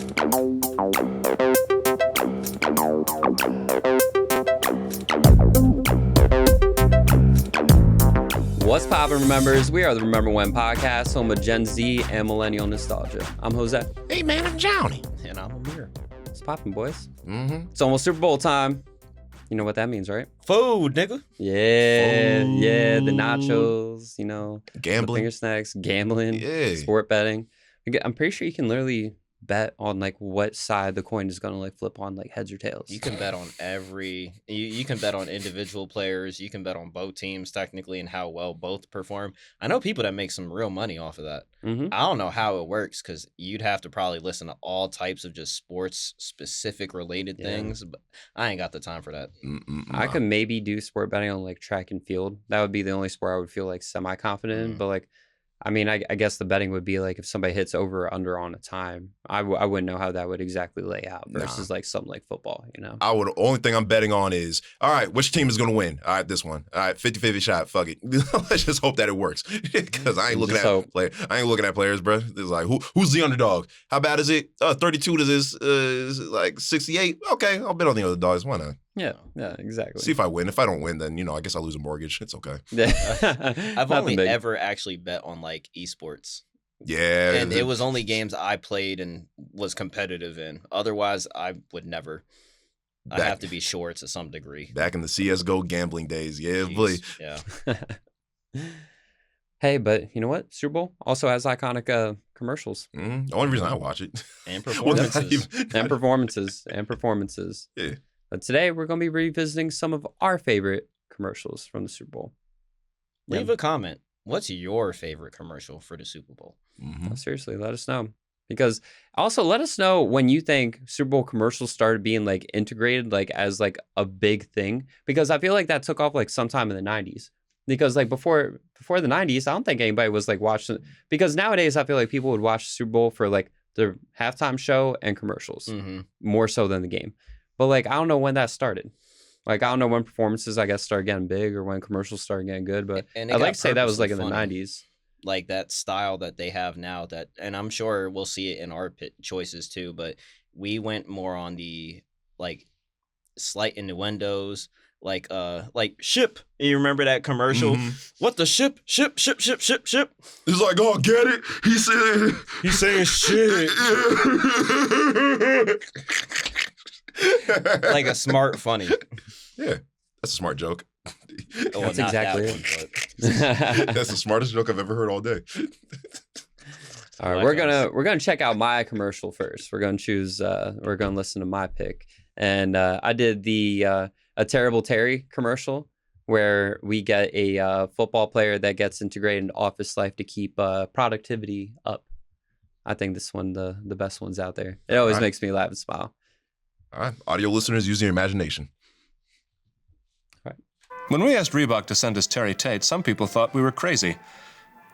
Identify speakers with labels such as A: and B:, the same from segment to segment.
A: What's poppin', Remembers? We are the Remember When podcast, home of Gen Z and millennial nostalgia. I'm Jose.
B: Hey, man, I'm Johnny.
C: And I'm Amir.
A: What's poppin', boys?
B: Mm-hmm.
A: It's almost Super Bowl time. You know what that means, right?
C: Food, nigga.
A: Yeah,
B: Food.
A: yeah, the nachos, you know.
B: Gambling.
A: The finger snacks, gambling,
B: Yeah.
A: sport betting. I'm pretty sure you can literally bet on like what side the coin is gonna like flip on, like heads or tails.
C: You can bet on you can bet on individual players. You can bet on both teams technically and how well both perform. I know people that make some real money off of that.
A: Mm-hmm.
C: I don't know how it works because you'd have to probably listen to all types of just sports specific related things. But I ain't got the time for that.
A: I could maybe do sport betting on like track and field. That would be the only sport I would feel like semi-confident in. But like, I mean, I guess the betting would be like if somebody hits over or under on a time, I wouldn't know how that would exactly lay out versus like something like football, you know?
B: Only thing I'm betting on is, all right, which team is going to win? All right, this one. All right, 50-50 shot. Fuck it. Let's just hope that it works. Because I ain't looking at players, bro. It's like, who's the underdog? How bad is it? 32 to this is like 68. Okay, I'll bet on the underdogs. Why not?
A: Yeah, exactly.
B: See if I win. If I don't win, then, I guess I lose a mortgage. It's okay.
C: I've only ever actually bet on like esports.
B: Yeah.
C: And it was only games I played and was competitive in. Otherwise, I would never. I have to be sure to some degree.
B: Back in the CSGO gambling days. Yeah, boy.
C: Yeah.
A: Hey, but you know what? Super Bowl also has iconic commercials.
B: The only reason I watch it.
C: And performances.
A: and performances.
B: Yeah.
A: But today we're going to be revisiting some of our favorite commercials from the Super Bowl.
C: Leave a comment. What's your favorite commercial for the Super Bowl?
A: No, seriously, let us know. Because also let us know when you think Super Bowl commercials started being like integrated like as like a big thing. Because I feel like that took off like sometime in the 90s. Because like before the 90s, I don't think anybody was like watching. Because nowadays I feel like people would watch Super Bowl for like the halftime show and commercials more so than the game. But like I don't know when that started. Like I don't know when performances I guess started getting big or when commercials started getting good. But I'd like to say that was like in the 90s.
C: Like that style that they have now and I'm sure we'll see it in our choices too, but we went more on the like slight innuendos, like ship. You remember that commercial? What the ship? Ship.
B: It's like, oh, get it?
C: He's saying shit. Like a smart funny.
B: Yeah, that's a smart joke.
C: Well,
A: that's exactly
C: it.
B: That's the smartest joke I've ever heard all day.
A: All right, we're gonna check out my commercial first. We're gonna choose. We're gonna listen to my pick, and I did the A Terrible Terry commercial where we get a football player that gets integrated into office life to keep productivity up. I think this one the best one's out there. It always makes me laugh and smile.
B: All right, audio listeners, use your imagination.
A: All right.
D: When we asked Reebok to send us Terry Tate, some people thought we were crazy.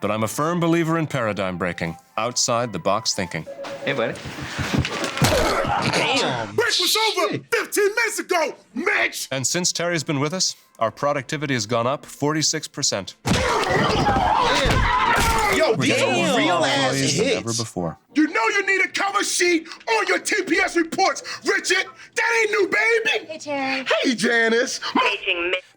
D: But I'm a firm believer in paradigm breaking, outside the box thinking.
A: Hey, buddy.
C: Damn.
E: Break was over 15 minutes ago, Mitch!
D: And since Terry's been with us, our productivity has gone up 46%.
E: Yo,
D: We're
E: these
D: getting
E: are
D: more
E: real ass
D: employees than ever
E: hits.
D: before.
E: You know you need a cover sheet on your TPS reports, Richard. That ain't new, baby.
F: Hey, Terry.
E: Hey, Janice.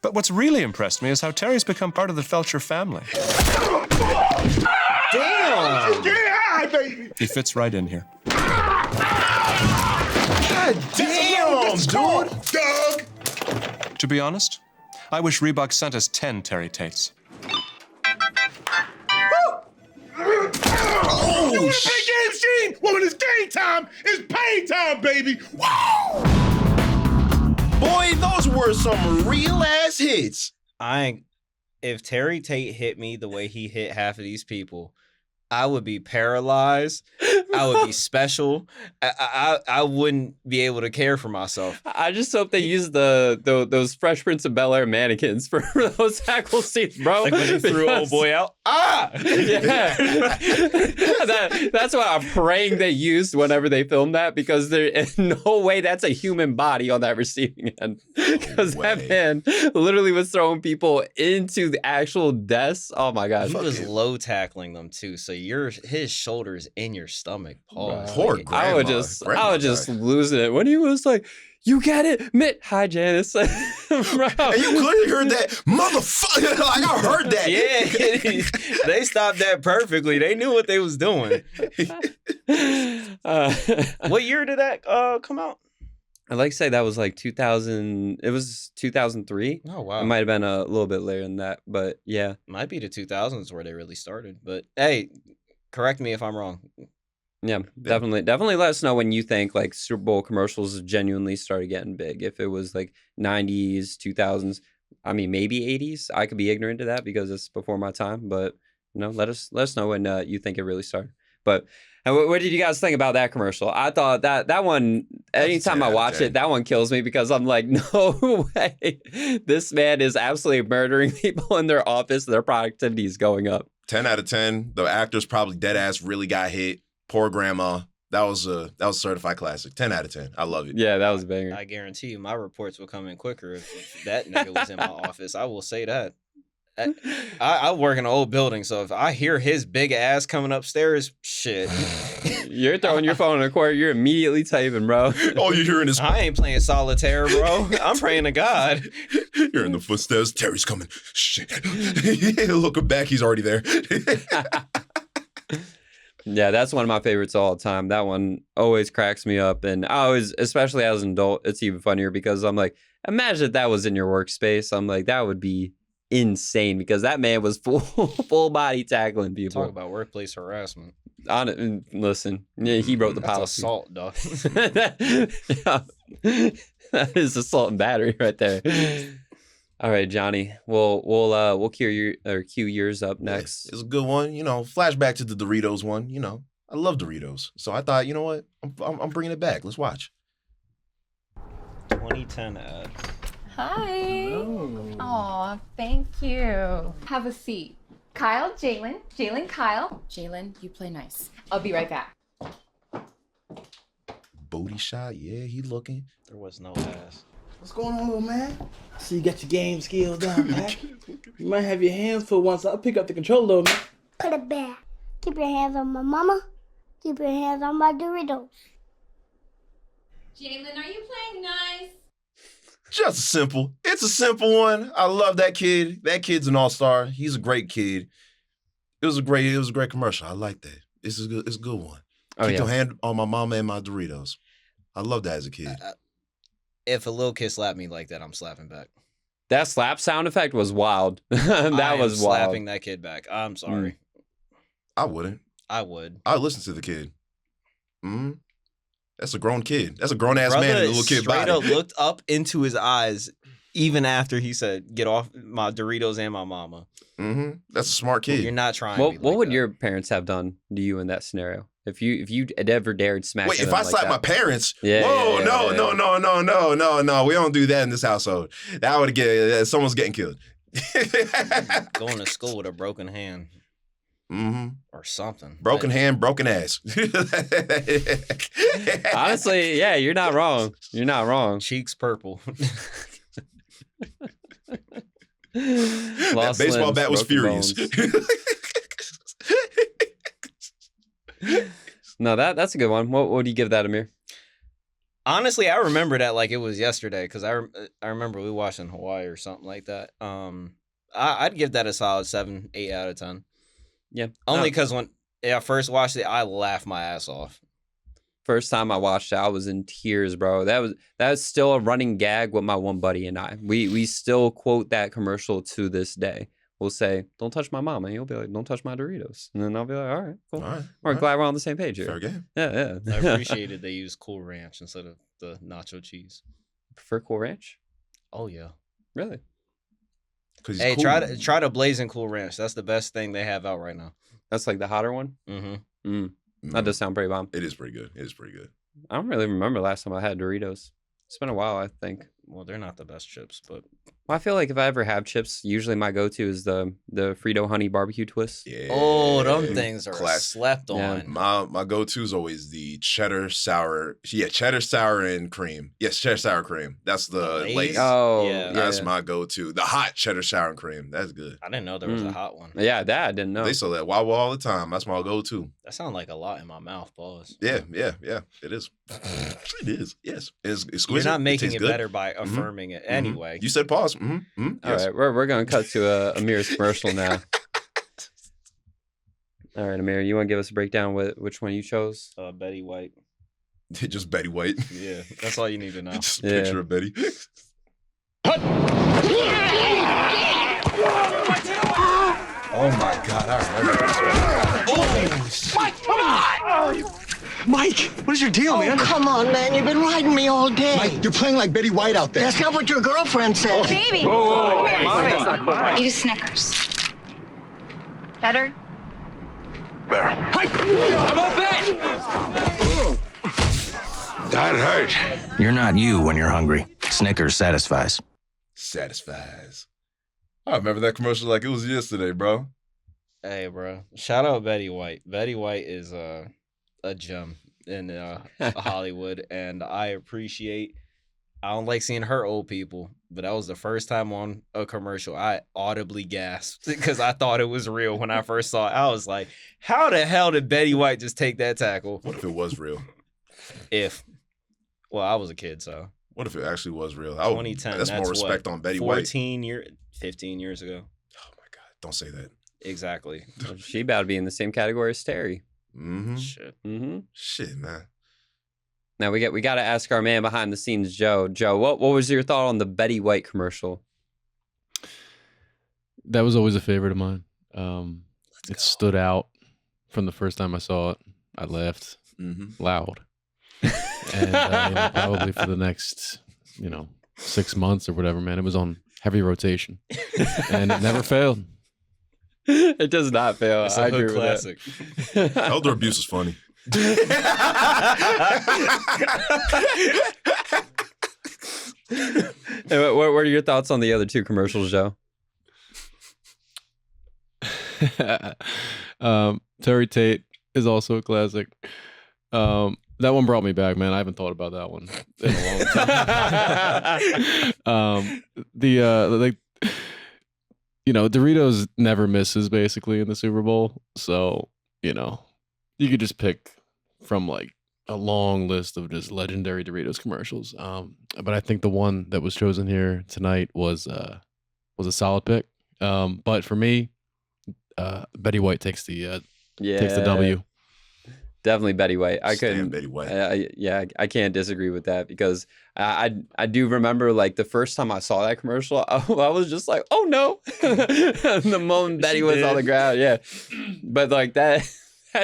D: But what's really impressed me is how Terry's become part of the Felcher family.
C: Damn.
E: Get high, baby.
D: He fits right in here.
E: God damn, dude. Doug.
D: To be honest, I wish Reebok sent us 10 Terry Tates.
E: You wanna play game machine? Well, when it's game time, it's pain time, baby. Wow.
B: Boy, those were some real ass hits.
C: If Terry Tate hit me the way he hit half of these people, I would be paralyzed. I would be special. I wouldn't be able to care for myself.
A: I just hope they use those Fresh Prince of Bel-Air mannequins for those tackle seats, bro.
C: Like when they threw old boy out.
A: Ah! Yeah. That's what I'm praying they used whenever they filmed that, because there is no way that's a human body on that receiving end. Because that man literally was throwing people into the actual deaths. Oh my gosh.
C: He was low tackling them too, so his shoulders in your stomach. stomach. Pause.
B: Poor
C: Like,
B: grandma.
A: I would just lose it when he was like, "You get it, Mitt." Hi, Janice. Bro.
B: And you clearly heard that, motherfucker. Like, I heard that.
C: Yeah, they stopped that perfectly. They knew what they was doing. What year did that come out?
A: I'd like to say that was like 2000. It was 2003.
C: Oh, wow.
A: It might have been a little bit later than that, but yeah.
C: Might be the 2000s where they really started. But hey, correct me if I'm wrong.
A: Yeah, definitely let us know when you think like Super Bowl commercials genuinely started getting big. If it was like 90s, 2000s, I mean maybe 80s. I could be ignorant to that because it's before my time, but let us know when you think it really started. But what did you guys think about that commercial? I thought that one, anytime I watch it, that one kills me because I'm like, no way. This man is absolutely murdering people in their office. Their productivity is going up.
B: 10 out of 10. The actors probably dead ass really got hit. Poor grandma. That was a certified classic. 10 out of 10. I love it.
A: Yeah, that was a banger.
C: I guarantee you my reports will come in quicker if that nigga was in my office. I will say that. I work in an old building, so if I hear his big ass coming upstairs, shit.
A: You're throwing your phone in the corner. You're immediately typing, bro.
B: All you're hearing is...
C: I ain't playing solitaire, bro. I'm praying to God.
B: You're in the footsteps. Terry's coming. Shit. Looking back, he's already there.
A: Yeah, that's one of my favorites all the time. That one always cracks me up. And I always, especially as an adult, it's even funnier because I'm like, imagine if that was in your workspace. I'm like, that would be insane because that man was full body tackling people.
C: Talk about workplace harassment.
A: Listen, yeah, he wrote the policy.
C: Assault, dog.
A: That is assault and battery right there. All right, Johnny. We'll cue yours up next.
B: It's a good one. Flashback to the Doritos one. I love Doritos, so I thought, you know what, I'm bringing it back. Let's watch.
C: 2010 ad.
F: Hi. Aw, thank you. Have a seat. Kyle, Jalen. Jalen, Kyle.
G: Jalen, you play nice.
F: I'll be right back.
B: Booty shot. Yeah, he looking.
C: There was no ass.
H: What's going on, little man? So you got your game skills down, man. You might have your hands full once I'll pick up the controller, little man.
I: Put it back. Keep your hands on my mama. Keep your hands on my Doritos.
F: Jalen, are you playing nice?
B: Just simple. It's a simple one. I love that kid. That kid's an all-star. He's a great kid. It was a great commercial. I like that. It's a good one. Keep your hand on my mama and my Doritos. I love that as a kid.
C: If a little kid slapped me like that, I'm slapping back.
A: That slap sound effect was wild. That was wild.
C: Slapping that kid back. I'm sorry.
B: I wouldn't.
C: I would.
B: I listen to the kid. That's a grown kid. That's a grown ass man in a little kid body.
C: Straight up looked up into his eyes even after he said, "Get off my Doritos and my mama."
B: That's a smart kid.
C: You're not trying.
A: What would your parents have done to you in that scenario? If you had ever dared smack
B: Wait,
A: them
B: if I
A: like
B: slap
A: that?
B: my parents?
A: Yeah,
B: whoa,
A: yeah.
B: no. We don't do that in this household. That would get someone's getting killed.
C: Going to school with a broken hand. Or something.
B: Broken hand, broken ass.
A: Honestly, yeah, you're not wrong. You're not wrong.
C: Cheeks purple.
B: That baseball bat was furious.
A: No, that's a good one. What do you give that, Amir?
C: Honestly, I remember that like it was yesterday because I remember we watched in Hawaii or something like that. I'd give that a solid 7, 8 out of 10.
A: Yeah.
C: Only because when I first watched it, I laughed my ass off.
A: First time I watched it, I was in tears, bro. That's still a running gag with my one buddy and I. We still quote that commercial to this day. We'll say, "Don't touch my mama," and he'll be like, "Don't touch my Doritos," and then I'll be like, "All right, cool. We're glad we're on the same page here."
B: Fair game.
A: Yeah.
C: I appreciated they used Cool Ranch instead of the nacho cheese.
A: Prefer Cool Ranch?
C: Oh yeah.
A: Really?
C: Hey,
B: cool.
C: try to Blazing Cool Ranch. That's the best thing they have out right now.
A: That's like the hotter one? That does sound pretty bomb.
B: It is pretty good.
A: I don't really remember last time I had Doritos. It's been a while, I think.
C: Well, they're not the best chips, but
A: Well, I feel like if I ever have chips, usually my go-to is the Frito honey barbecue twist.
B: Yeah.
C: Oh, them things are slept on.
B: My go-to is always the cheddar sour. Yeah, cheddar sour and cream. Yes, cheddar sour cream. That's the Lay's.
A: Oh,
C: Yeah.
B: That's my go-to. The hot cheddar sour and cream. That's good.
C: I didn't know there was a hot one.
A: Yeah, that I didn't know.
B: They sell that Wawa all the time. That's my go-to.
C: That sounds like a lot in my mouth, pause.
B: Yeah. It is. It is. Yes. It's exquisite.
C: You're not making it
B: good.
C: better by affirming it anyway.
B: You said pause.
A: All right, we're going to cut to Amir's commercial now. All right, Amir, you want to give us a breakdown with which one you chose?
C: Betty White.
B: Just Betty White.
C: Yeah, that's all you need to know.
B: Just a picture of Betty.
E: Oh my God! I remember this.
G: Mike, come on! Mike, what is your deal, man?
J: Come on, man. You've been riding me all day.
G: Mike, you're playing like Betty White out there.
J: That's not what your girlfriend said.
F: Baby.
G: Whoa.
F: Eat a Snickers. Better?
G: Mike!
E: That hurt.
K: You're not you when you're hungry. Snickers satisfies.
B: Satisfies. I remember that commercial like it was yesterday, bro.
C: Hey, bro. Shout out Betty White. Betty White is a gem in Hollywood, and I don't like seeing her old people, but that was the first time on a commercial I audibly gasped because I thought it was real when I first saw it. I was like, how the hell did Betty White just take that tackle?
B: What if it was real?
C: Well, I was a kid, so.
B: What if it actually was real?
C: 2010.
B: That's more respect on Betty White.
C: 15 years ago.
B: Oh my God! Don't say that.
C: Exactly.
A: She about to be in the same category as Terry.
B: Shit, man.
A: Now we got to ask our man behind the scenes, Joe. Joe, what was your thought on the Betty White commercial?
L: That was always a favorite of mine. It stood out from the first time I saw it. I laughed loud, and probably for the next 6 months or whatever, man, it was on heavy rotation, and it never failed.
A: It does not fail.
C: It's a hood classic.
B: Elder abuse is funny.
A: What are your thoughts on the other two commercials, Joe?
L: Terry Tate is also a classic. That one brought me back, man. I haven't thought about that one in a long time. Doritos never misses basically in the Super Bowl. So, you could just pick from like a long list of just legendary Doritos commercials. But I think the one that was chosen here tonight was a solid pick. But for me, Betty White takes the W.
A: Definitely Betty White. I couldn't.
B: Betty White.
A: I can't disagree with that because I do remember like the first time I saw that commercial, I was just like, oh no, the moment Betty was on the ground, yeah. But like that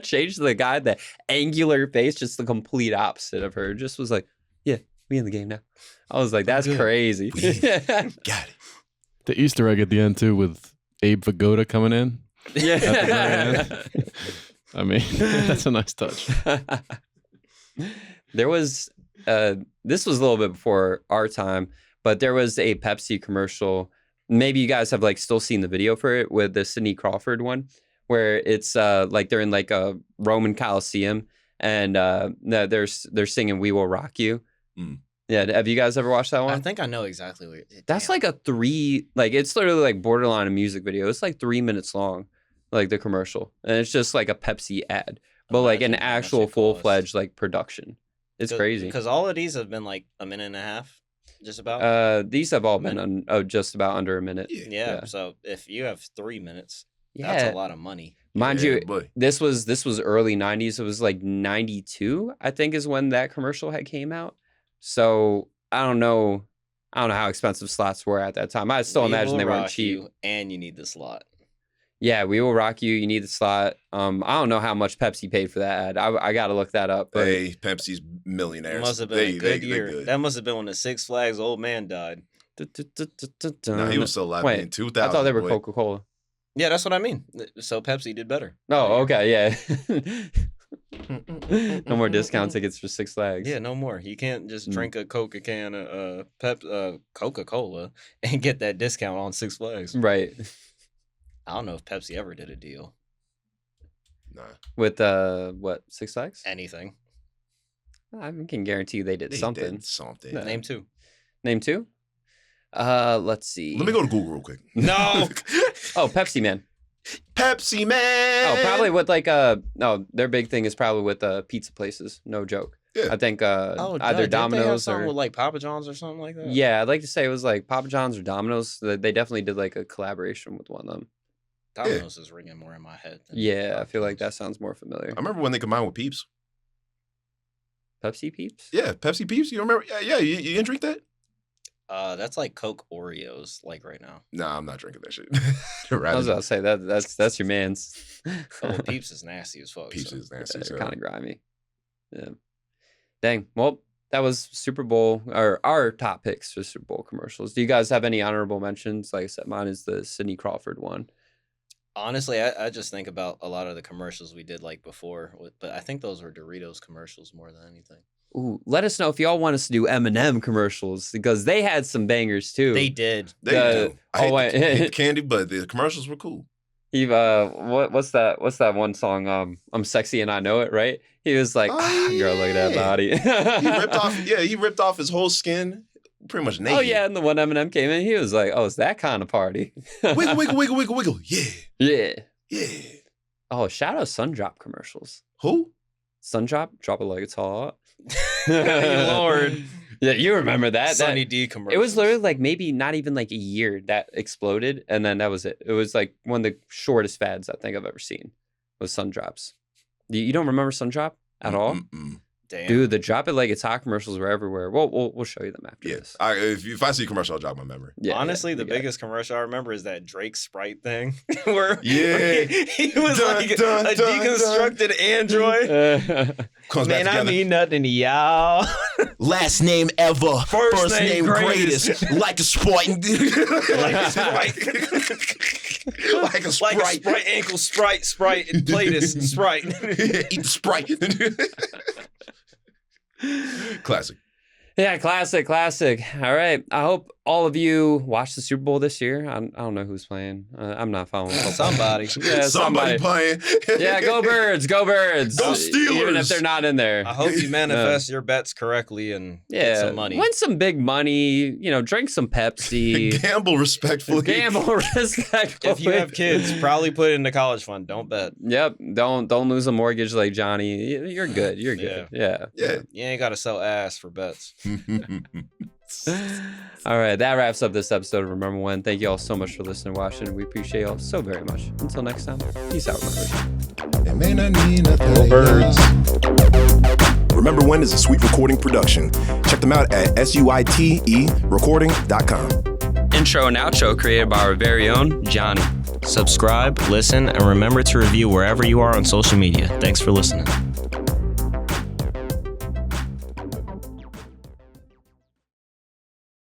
A: changed the guy, the angular face, just the complete opposite of her. Just was like, yeah, we in the game now. I was like, that's crazy.
B: Got it.
L: The Easter egg at the end too with Abe Vigoda coming in.
A: Yeah.
L: At the very end. I mean, that's a nice touch.
A: There was, this was a little bit before our time, but there was a Pepsi commercial. Maybe you guys have like still seen the video for it with the Sidney Crawford one, where it's like they're in like a Roman Coliseum and they're singing "We Will Rock You." Yeah, have you guys ever watched that one?
C: I think I know exactly what.
A: That's like it's literally like borderline a music video. It's like 3 minutes long. Like the commercial, and it's just like a Pepsi ad, but like an actual full-fledged like production. It's crazy
C: because all of these have been like a minute and a half, just about.
A: These have all been just about under a minute.
C: Yeah. So if you have 3 minutes, that's a lot of money.
A: Mind you, this was early '90s. It was like '92, I think, is when that commercial had came out. So I don't know how expensive slots were at that time. I still imagine they weren't cheap.
C: And you need the slot.
A: Yeah, We Will Rock You. You need the slot. I don't know how much Pepsi paid for that ad. I got to look that up. But
B: hey, Pepsi's millionaires.
C: Must have been a good year. That must have been when the Six Flags old man died.
B: No, he was still alive in 2000.
A: I thought they were Coca-Cola.
C: Yeah, that's what I mean. So Pepsi did better.
A: Oh, okay, yeah. No more discount tickets for Six Flags.
C: Yeah, no more. You can't just drink a Coca can of Coca-Cola and get that discount on Six Flags.
A: Right.
C: I don't know if Pepsi ever did a deal.
B: Nah.
A: With what, Six Flags?
C: Anything.
A: I can guarantee you they did something.
B: Did something.
A: No.
C: Name two.
A: Name two? Let's see.
B: Let me go to Google real quick.
C: No.
A: Oh, Pepsi Man.
B: Pepsi Man.
A: Oh, probably with like no, their big thing is probably with pizza places. No joke.
B: Yeah.
A: I think either
C: Domino's
A: Domino's
C: or
A: or
C: with like Papa John's or something like that.
A: yeah, I'd like to say it was like Papa John's or Domino's. They definitely did like a collaboration with one of them.
C: Domino's is ringing more in my head. Than
A: Yeah,
C: Papa
A: I feel like
C: John's.
A: that sounds more familiar.
B: I remember when they combined with Peeps.
A: Pepsi Peeps?
B: Yeah, Pepsi Peeps. You remember? Yeah. You didn't drink that?
C: That's like Coke Oreos, like right now.
B: Nah, I'm not drinking that shit.
A: I was about to say that's your man's.
C: Oh, Peeps is nasty as fuck.
B: Peeps
C: so.
B: is nasty.
A: They're kind of grimy. Yeah. Dang. Well, that was Super Bowl or our top picks for Super Bowl commercials. Do you guys have any honorable mentions? Like I said, mine is the Sidney Crawford one.
C: Honestly, I just think about a lot of the commercials we did like before, but I think those were Doritos commercials more than anything.
A: Ooh, let us know if y'all want us to do M&M commercials because they had some bangers too.
C: They did.
B: They do. I hate the
A: wait.
B: candy, but the commercials were cool.
A: Eve, what's that one song? I'm sexy and I know it, right? He was like, girl, look at that body.
B: He ripped off his whole skin, pretty much naked.
A: Oh yeah, and the one Eminem came in, he was like, oh, it's that kind of party.
B: Wiggle, wiggle, wiggle, wiggle, wiggle. Yeah.
A: Yeah.
B: Yeah.
A: Oh, shout out Sundrop commercials.
B: Who?
A: Sundrop, drop it like it's hot.
C: Lord.
A: Yeah, you remember that.
C: Sunny D commercials.
A: It was literally like maybe not even like a year that exploded, and then that was it. It was like one of the shortest fads I think I've ever seen was Sundrops. You don't remember Sundrop at all?
C: Damn.
A: Dude, the drop it like it's hot commercials were everywhere. We'll show you them after this.
B: If I see a commercial, I'll jog my memory.
C: Yeah, honestly, the biggest commercial I remember is that Drake Sprite thing where he was like a deconstructed android. Man, I mean nothing to y'all.
B: Last name ever.
C: First name greatest.
B: Like a Sprite.
C: Like a Sprite.
B: Like a Sprite.
C: Like a Sprite, ankle Sprite, and Platus Sprite.
B: Eat the Sprite. Classic.
A: Yeah, classic. All right. I hope all of you watched the Super Bowl this year. I don't know who's playing. I'm not following football.
C: Somebody.
A: Yeah, somebody
B: playing.
A: Yeah, go Birds. Go Birds.
B: Go Steelers.
A: Even if they're not in there.
C: I hope you manifest your bets correctly and get some money.
A: Win some big money. Drink some Pepsi.
B: Gamble respectfully.
A: Gamble respectfully.
C: If you have kids, probably put it in the college fund. Don't bet.
A: Yep. Don't lose a mortgage like Johnny. You're good. You're good. Yeah.
C: You ain't got to sell ass for bets.
A: All right, that wraps up this episode of Remember When. Thank you all so much for listening and watching. We appreciate y'all so very much. Until next time, peace out, members.
B: It may not mean nothing.
A: Go Birds.
B: Remember When is a sweet recording production. Check them out at suiterecording.com.
A: Intro and outro created by our very own Johnny.
C: Subscribe, listen, and remember to review wherever you are on social media. Thanks for listening.